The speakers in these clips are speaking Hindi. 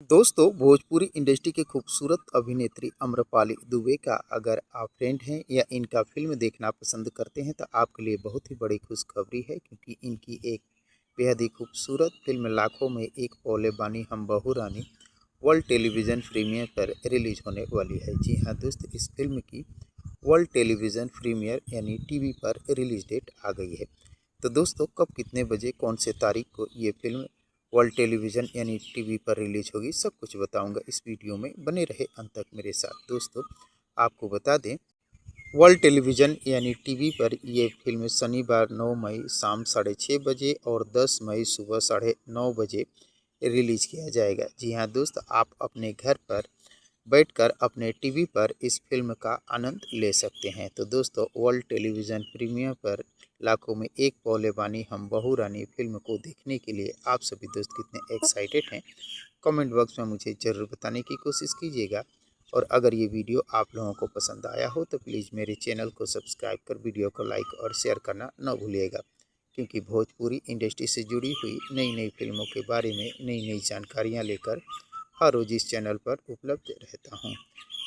दोस्तों, भोजपुरी इंडस्ट्री की खूबसूरत अभिनेत्री आम्रपाली दुबे का अगर आप फ्रेंड हैं या इनका फ़िल्म देखना पसंद करते हैं तो आपके लिए बहुत ही बड़ी खुशखबरी है, क्योंकि इनकी एक बेहद ही खूबसूरत फ़िल्म लाखों में एक पौले बानी हम बहू रानी वर्ल्ड टेलीविज़न प्रीमियर पर रिलीज़ होने वाली है। जी हाँ दोस्त, इस फ़िल्म की वर्ल्ड टेलीविज़न प्रीमियर यानी टीवी पर रिलीज़ डेट आ गई है। तो दोस्तों, कब कितने बजे कौन से तारीख को ये फ़िल्म वर्ल्ड टेलीविज़न यानी टीवी पर रिलीज होगी, सब कुछ बताऊंगा इस वीडियो में। बने रहे अंत तक मेरे साथ। दोस्तों, आपको बता दें, वर्ल्ड टेलीविज़न यानी टीवी पर ये फिल्म शनिवार 9 मई शाम 6:30 बजे और 10 मई सुबह 9:30 बजे रिलीज़ किया जाएगा। जी हाँ दोस्त, आप अपने घर पर बैठकर अपने टीवी पर इस फिल्म का आनंद ले सकते हैं। तो दोस्तों, वर्ल्ड टेलीविज़न प्रीमियर पर लाखों में एक पौले बानी हम बहू रानी फिल्म को देखने के लिए आप सभी दोस्त कितने एक्साइटेड हैं, कमेंट बॉक्स में मुझे ज़रूर बताने की कोशिश कीजिएगा। और अगर ये वीडियो आप लोगों को पसंद आया हो तो प्लीज़ मेरे चैनल को सब्सक्राइब कर वीडियो को लाइक और शेयर करना न भूलिएगा, क्योंकि भोजपुरी इंडस्ट्री से जुड़ी हुई नई नई फिल्मों के बारे में नई नई जानकारियाँ लेकर हर रोज़ इस चैनल पर उपलब्ध रहता हूँ।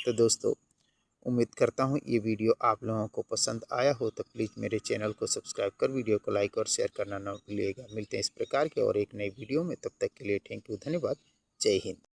तो दोस्तों, उम्मीद करता हूँ ये वीडियो आप लोगों को पसंद आया हो, तो प्लीज़ मेरे चैनल को सब्सक्राइब कर वीडियो को लाइक और शेयर करना न भूलिएगा। मिलते हैं इस प्रकार के और एक नई वीडियो में, तब तक के लिए थैंक यू, धन्यवाद, जय हिंद।